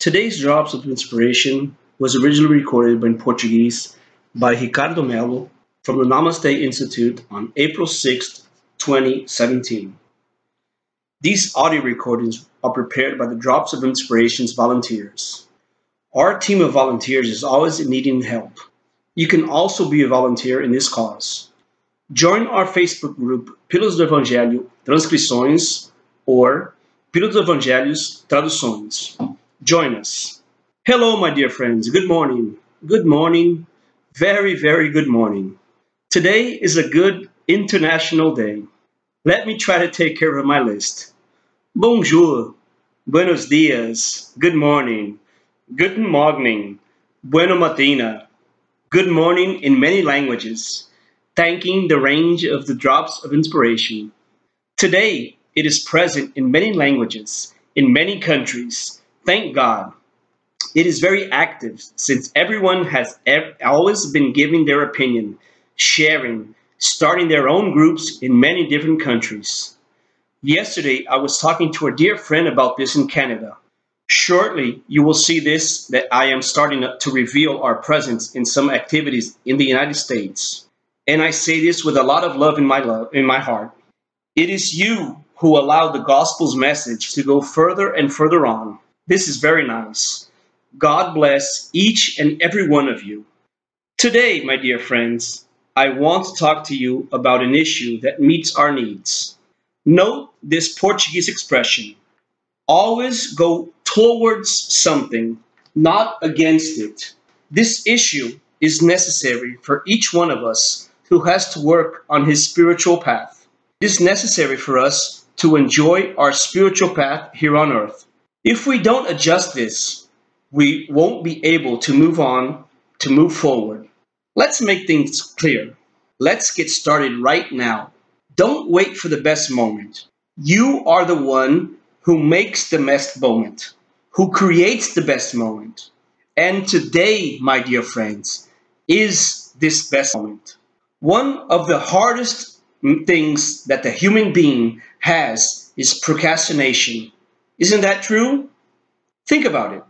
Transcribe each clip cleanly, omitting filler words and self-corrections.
Today's Drops of Inspiration was originally recorded in Portuguese by Ricardo Melo from the Namaste Institute on April 6th, 2017. These audio recordings are prepared by the Drops of Inspiration's volunteers. Our team of volunteers is always needing help. You can also be a volunteer in this cause. Join our Facebook group Pílulas do Evangelho Transcrições or Pílulas do Evangelhos Traduções. Join us. Hello, my dear friends. Good morning. Good morning. Very, very good morning. Today is a good international day. Let me try to take care of my list. Bonjour. Buenos dias. Good morning. Guten Morgen. Buona mattina. Good morning in many languages, thanking the range of the drops of inspiration. Today, it is present in many languages, in many countries. Thank God. It is very active since everyone has always been giving their opinion, sharing, starting their own groups in many different countries. Yesterday, I was talking to a dear friend about this in Canada. Shortly, you will see this that I am starting to reveal our presence in some activities in the United States. And I say this with a lot of love in my heart. It is you who allow the gospel's message to go further and further on. This is very nice. God bless each and every one of you. Today, my dear friends, I want to talk to you about an issue that meets our needs. Note this Portuguese expression. Always go towards something, not against it. This issue is necessary for each one of us who has to work on his spiritual path. It is necessary for us to enjoy our spiritual path here on earth. If we don't adjust this, we won't be able to move on, to move forward. Let's make things clear. Let's get started right now. Don't wait for the best moment. You are the one who makes the best moment, who creates the best moment. And today, my dear friends, is this best moment. One of the hardest things that the human being has is procrastination. Isn't that true? Think about it.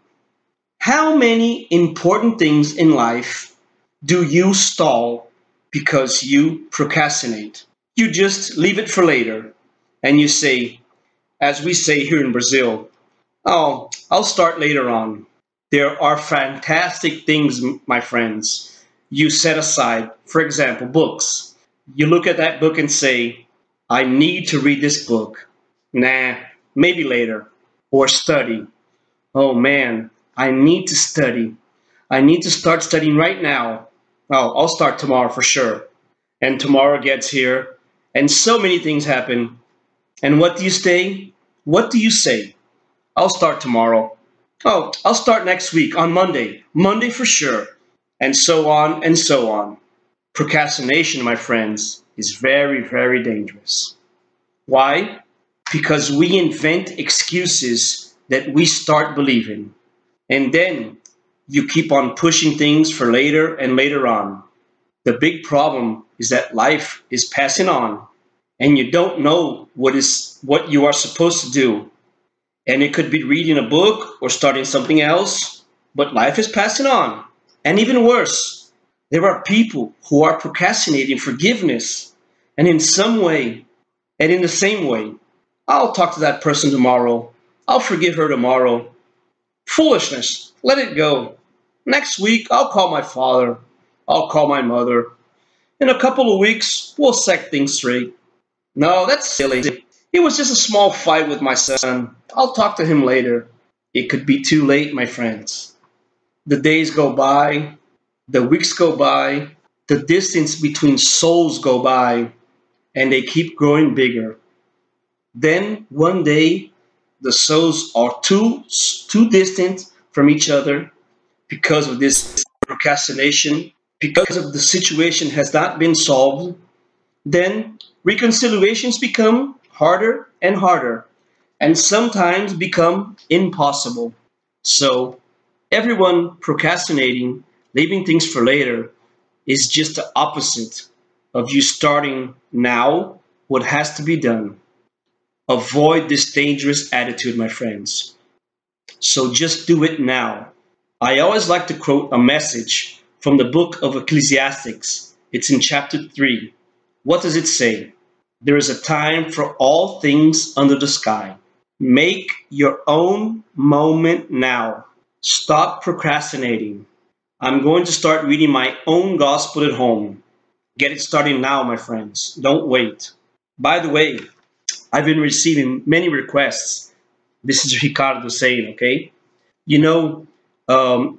How many important things in life do you stall because you procrastinate? You just leave it for later and you say, as we say here in Brazil, oh, I'll start later on. There are fantastic things, my friends, you set aside. For example, books. You look at that book and say, I need to read this book. Nah, maybe later. Or study. Oh man, I need to study. I need to start studying right now. Oh, I'll start tomorrow for sure. And tomorrow gets here, and so many things happen. And what do you say? What do you say? I'll start tomorrow. Oh, I'll start next week on Monday. Monday for sure. And so on and so on. Procrastination, my friends, is very, very dangerous. Why? Because we invent excuses that we start believing. And then you keep on pushing things for later and later on. The big problem is that life is passing on. And you don't know what you are supposed to do. And it could be reading a book or starting something else, but life is passing on. And even worse, there are people who are procrastinating forgiveness. And in some way, and in the same way, I'll talk to that person tomorrow. I'll forgive her tomorrow. Foolishness, let it go. Next week, I'll call my father. I'll call my mother. In a couple of weeks, we'll set things straight. No, that's silly. It was just a small fight with my son. I'll talk to him later. It could be too late, my friends. The days go by, the weeks go by, the distance between souls go by, and they keep growing bigger. Then, one day, the souls are too distant from each other because of this procrastination, because of the situation has not been solved. Then reconciliations become harder and harder, and sometimes become impossible. So everyone procrastinating, leaving things for later, is just the opposite of you starting now what has to be done. Avoid this dangerous attitude, my friends. So just do it now. I always like to quote a message from the book of Ecclesiastes. It's in chapter 3. What does it say? There is a time for all things under the sky. Make your own moment now. Stop procrastinating. I'm going to start reading my own gospel at home. Get it started now, my friends. Don't wait. By the way, I've been receiving many requests. This is Ricardo saying, okay? You know,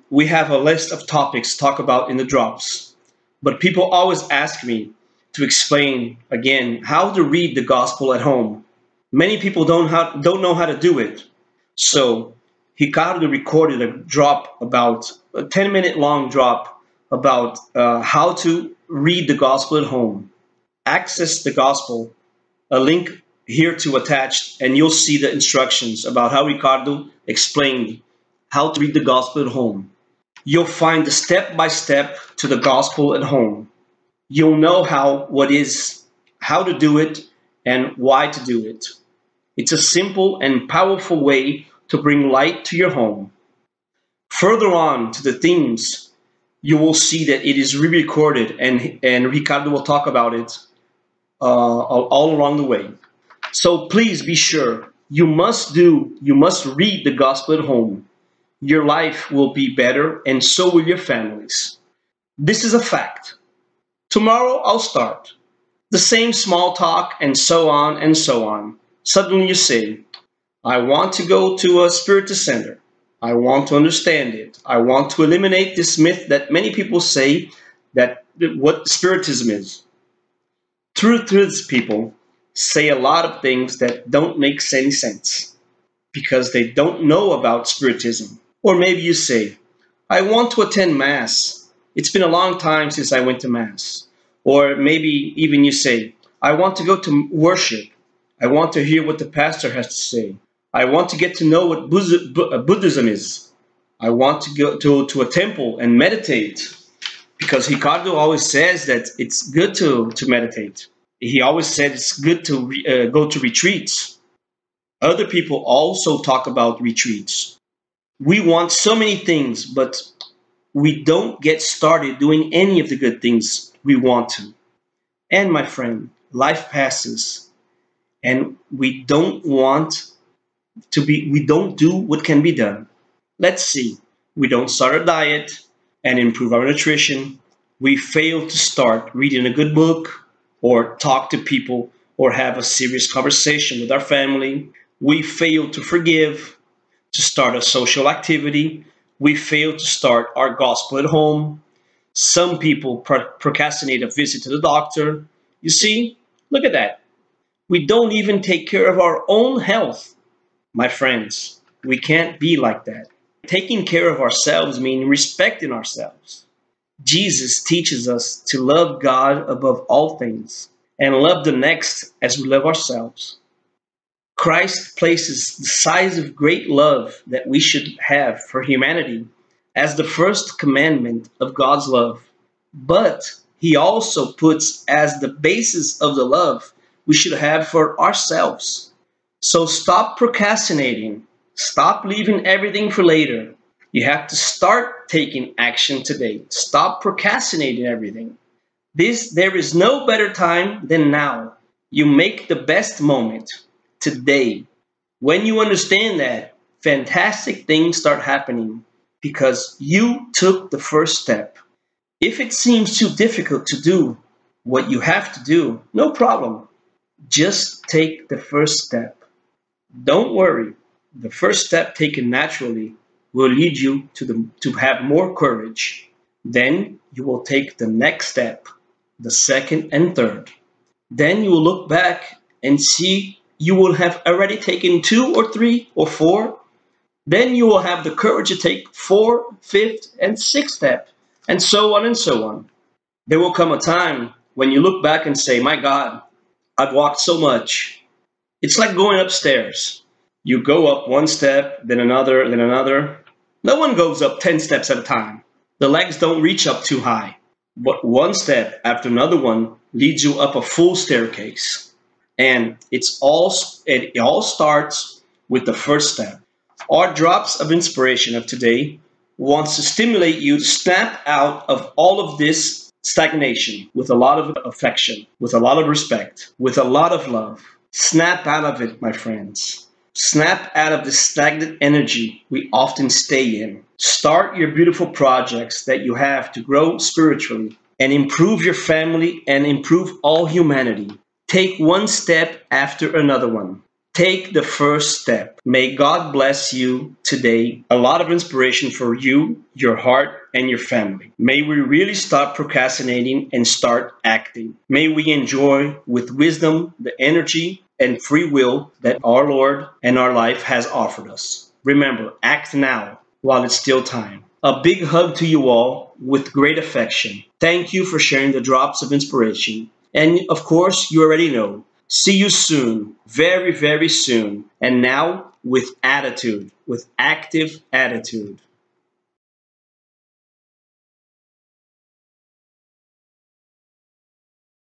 we have a list of topics to talk about in the drops, but people always ask me to explain again how to read the gospel at home. Many people don't know how to do it. So Ricardo recorded a drop about a 10-minute long drop about how to read the gospel at home. Access the gospel, a link here to attached, and you'll see the instructions about how Ricardo explained how to read the gospel at home. You'll find the step by step to the gospel at home. You'll know how to do it and why to do it. It's a simple and powerful way to bring light to your home. Further on to the themes, you will see that it is re-recorded, and Ricardo will talk about it all along the way. So please be sure you must read the gospel at home. Your life will be better, and so will your families. This is a fact. Tomorrow I'll start. The same small talk, and so on and so on. Suddenly you say, I want to go to a spiritual center. I want to understand it. I want to eliminate this myth that many people say that what spiritism is. Truth people say a lot of things that don't make any sense because they don't know about spiritism. Or maybe you say, I want to attend Mass. It's been a long time since I went to Mass. Or maybe even you say, I want to go to worship. I want to hear what the pastor has to say. I want to get to know what Buddhism is. I want to go to a temple and meditate. Because Ricardo always says that it's good to meditate. He always said it's good to go to retreats. Other people also talk about retreats. We want so many things, but we don't get started doing any of the good things we want to. And my friend, life passes, and we don't do what can be done. Let's see. We don't start a diet and improve our nutrition. We fail to start reading a good book or talk to people or have a serious conversation with our family. We fail to forgive, to start a social activity. We fail to start our gospel at home. Some people procrastinate a visit to the doctor. You see, look at that. We don't even take care of our own health. My friends, we can't be like that. Taking care of ourselves means respecting ourselves. Jesus teaches us to love God above all things and love the next as we love ourselves. Christ places the size of great love that we should have for humanity as the first commandment of God's love. But he also puts as the basis of the love we should have for ourselves. So stop procrastinating. Stop leaving everything for later. You have to start taking action today. Stop procrastinating everything. There is no better time than now. You make the best moment today. When you understand that, fantastic things start happening because you took the first step. If it seems too difficult to do what you have to do, no problem. Just take the first step. Don't worry. The first step taken naturally will lead you to have more courage. Then you will take the next step, the second and third. Then you will look back and see you will have already taken 2 or 3 or 4. Then you will have the courage to take 4th, 5th, and 6th step, and so on and so on. There will come a time when you look back and say, my God, I've walked so much. It's like going upstairs. You go up one step, then another, then another. No one goes up 10 steps at a time. The legs don't reach up too high. But one step after another one leads you up a full staircase. And it all starts with the first step. Our drops of inspiration of today wants to stimulate you to snap out of all of this stagnation with a lot of affection, with a lot of respect, with a lot of love. Snap out of it, my friends. Snap out of the stagnant energy we often stay in. Start your beautiful projects that you have to grow spiritually and improve your family and improve all humanity. Take one step after another one. Take the first step. May God bless you today. A lot of inspiration for you, your heart, and your family. May we really stop procrastinating and start acting. May we enjoy with wisdom the energy and free will that our Lord and our life has offered us. Remember, act now while it's still time. A big hug to you all with great affection. Thank you for sharing the drops of inspiration. And of course, you already know. See you soon, very, very soon. And now with attitude, with active attitude.